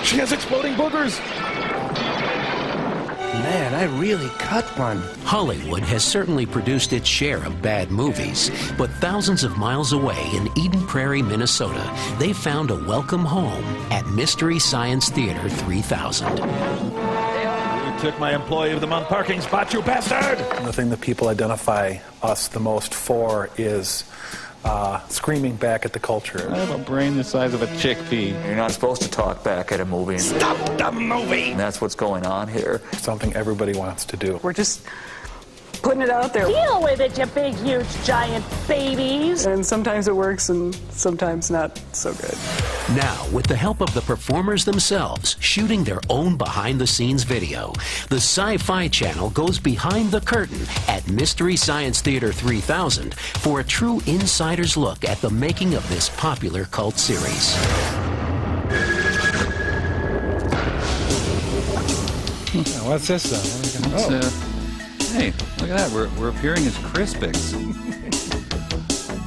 She has exploding boogers. Man, I really cut one. Hollywood has certainly produced its share of bad movies, but thousands of miles away in Eden Prairie, Minnesota, they found a welcome home at Mystery Science Theater 3000. You took my Employee of the Month parking spot, you bastard! The thing that people identify us the most for is screaming back at the culture. I have a brain the size of a chickpea. You're not supposed to talk back at a movie. Stop the movie! And that's what's going on here. Something everybody wants to do. We're just putting it out there. Deal with it, you big, huge, giant babies. And sometimes it works and sometimes not so good. Now, with the help of the performers themselves shooting their own behind-the-scenes video, the Sci-Fi Channel goes behind the curtain at Mystery Science Theater 3000 for a true insider's look at the making of this popular cult series. What's this? Hey, look at that. We're appearing as Crispix.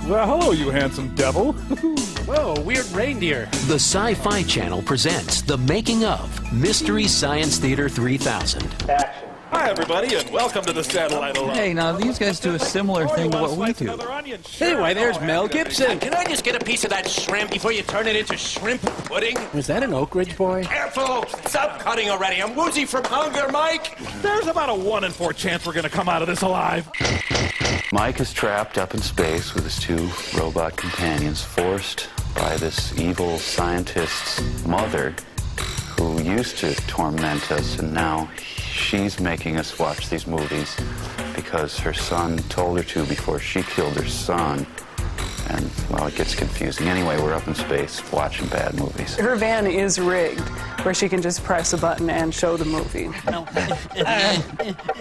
Well, hello, you handsome devil. Whoa, weird reindeer. The Sci-Fi Channel presents the making of Mystery Science Theater 3000. Action. Hi, everybody, and welcome to the Satellite Alone. Hey, now these guys do a similar thing to what we do. Anyway, there's Mel Gibson. Can I just get a piece of that shrimp before you turn it into shrimp pudding? Was that an Oak Ridge boy? Careful! Stop cutting already. I'm woozy from hunger, Mike. There's about a 1 in 4 chance we're going to come out of this alive. Mike is trapped up in space with his 2 robot companions, forced by this evil scientist's mother who used to torment us, and now she's making us watch these movies because her son told her to before she killed her son. And, well, it gets confusing. Anyway, we're up in space watching bad movies. Her van is rigged where she can just press a button and show the movie. No.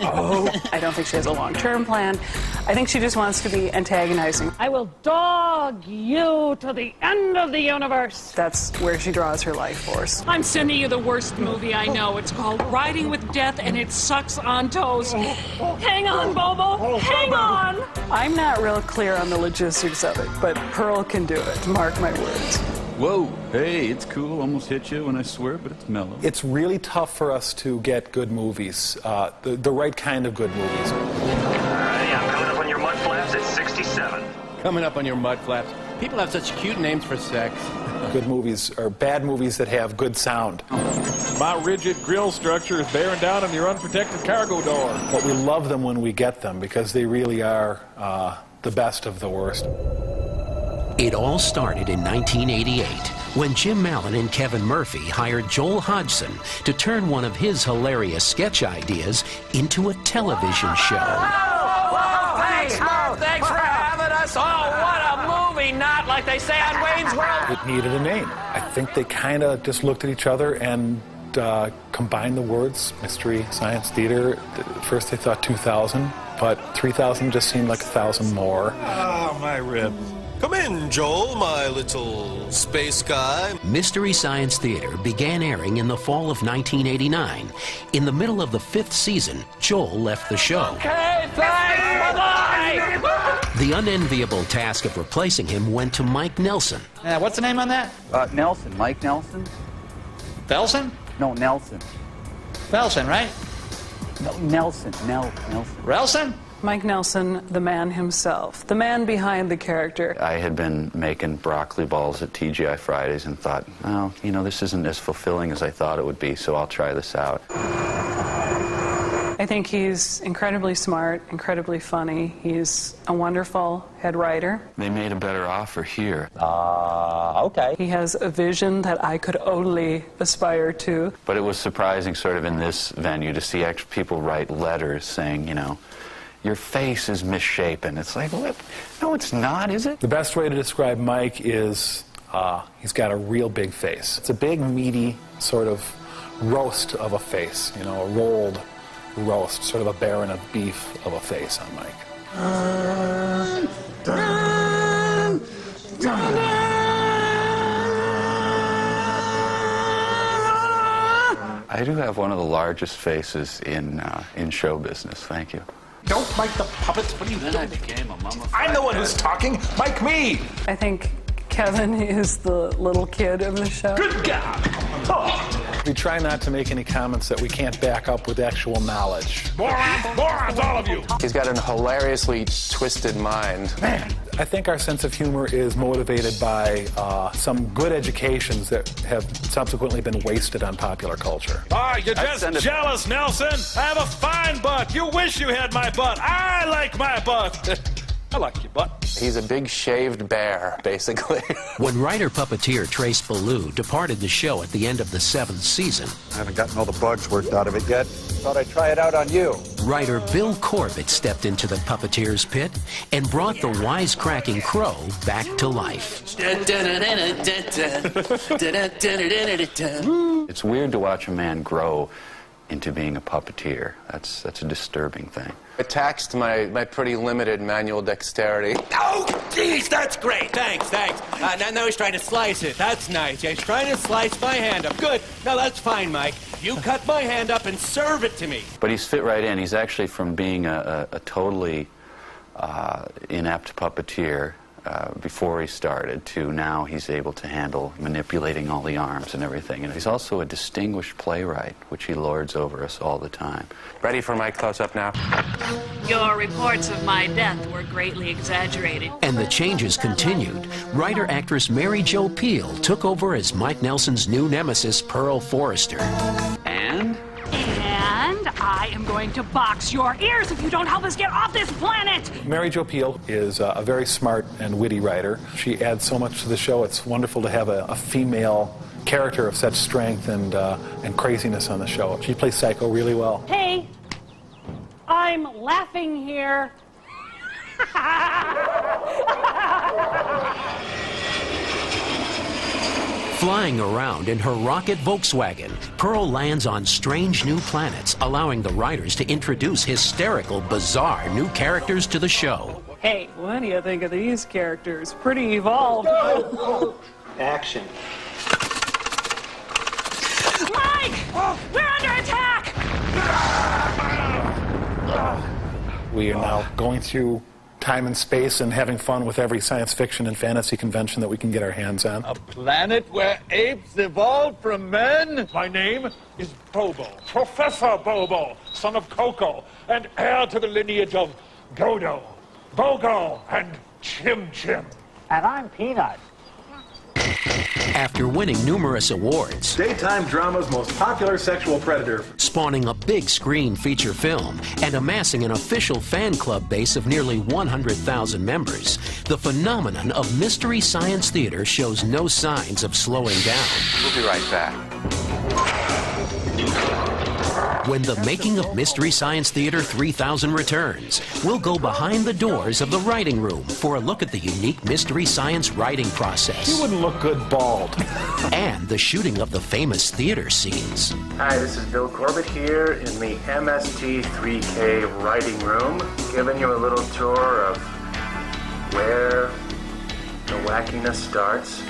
I don't think she has a long-term plan. I think she just wants to be antagonizing. I will dog you to the end of the universe. That's where she draws her life force. I'm sending you the worst movie I know. It's called Riding with Death, and it sucks on toes. Hang on, Bobo. Hang on. I'm not real clear on the logistics of it, but Pearl can do it. Mark my words. Whoa, hey, it's cool. Almost hit you when I swear, but it's mellow. It's really tough for us to get good movies, the right kind of good movies. Yeah, coming up on your mud flaps at 67. Coming up on your mud flaps. People have such cute names for sex. Good movies are bad movies that have good sound. My rigid grill structure is bearing down on your unprotected cargo door. But we love them when we get them because they really are the best of the worst. It all started in 1988 when Jim Mallon and Kevin Murphy hired Joel Hodgson to turn one of his hilarious sketch ideas into a television show. Thanks, Murph. Thanks for having us. Oh, what a movie. Not like they say on Wayne's World. It needed a name. I think they kind of just looked at each other and combined the words Mystery Science Theater. At first they thought 2,000, but 3,000 just seemed like 1,000 more. Oh, my ribs. Come in, Joel, my little space guy. Mystery Science Theater began airing in the fall of 1989. In the middle of the 5th season, Joel left the show. Okay, thanks. Bye-bye. The unenviable task of replacing him went to Mike Nelson. What's the name on that? Nelson. Mike Nelson? Felson? No, Nelson. Felson, right? No, Nelson. Nelson. Relson? Mike Nelson, the man himself, the man behind the character. I had been making broccoli balls at TGI Fridays and thought, oh, you know, this isn't as fulfilling as I thought it would be, so I'll try this out. I think he's incredibly smart, incredibly funny. He's a wonderful head writer. They made a better offer here. Okay. He has a vision that I could only aspire to. But it was surprising sort of in this venue to see actual people write letters saying, you know, your face is misshapen. It's like, what? No, it's not, is it? The best way to describe Mike is he's got a real big face. It's a big, meaty sort of roast of a face, you know, a rolled roast, sort of a baron of beef of a face on Mike. I do have one of the largest faces in show business. Thank you. Don't bite the puppets. What are you doing? I became a mummified. I'm the one who's talking. Mike me. I think Kevin is the little kid of the show. Good God! We try not to make any comments that we can't back up with actual knowledge. Morons, all of you! He's got an hilariously twisted mind. Man, I think our sense of humor is motivated by some good educations that have subsequently been wasted on popular culture. You're just jealous, Nelson. I have a fine butt. You wish you had my butt. I like my butt. I like your butt. He's a big shaved bear, basically. When writer-puppeteer Trace Ballou departed the show at the end of the 7th season, I haven't gotten all the bugs worked out of it yet. Thought I'd try it out on you. writer Bill Corbett stepped into the puppeteer's pit and brought the wisecracking crow back to life. It's weird to watch a man grow into being a puppeteer. That's a disturbing thing. It taxed my pretty limited manual dexterity. Oh, geez, that's great. Thanks. Now he's trying to slice it. That's nice. Yeah, he's trying to slice my hand up. Good. No, that's fine, Mike. You cut my hand up and serve it to me. But he's fit right in. He's actually from being a totally inept puppeteer before he started to now he's able to handle manipulating all the arms and everything. And he's also a distinguished playwright, which he lords over us all the time. Ready for my close-up now? Your reports of my death were greatly exaggerated. And the changes continued. Writer-actress Mary Jo Pehl took over as Mike Nelson's new nemesis, Pearl Forrester. And I am going to box your ears if you don't help us get off this planet! Mary Jo Pehl is a very smart and witty writer. She adds so much to the show. It's wonderful to have a female character of such strength and craziness on the show. She plays Psycho really well. Hey, I'm laughing here. Flying around in her rocket Volkswagen, Pearl lands on strange new planets, allowing the writers to introduce hysterical, bizarre new characters to the show. Hey, what do you think of these characters? Pretty evolved. Action. Mike! We're under attack! We are now going through time and space and having fun with every science fiction and fantasy convention that we can get our hands on. A planet where apes evolved from men? My name is Bobo, Professor Bobo, son of Coco, and heir to the lineage of Dodo, Bogo, and Chim Chim. And I'm Peanut. After winning numerous awards, Daytime drama's most popular sexual predator, spawning a big screen feature film, and amassing an official fan club base of nearly 100,000 members, the phenomenon of Mystery Science Theater shows no signs of slowing down. We'll be right back. When the Making of Mystery Science Theater 3000 returns, we'll go behind the doors of the writing room for a look at the unique mystery science writing process. You wouldn't look good bald. And the shooting of the famous theater scenes. Hi, this is Bill Corbett here in the MST3K writing room, giving you a little tour of where the wackiness starts.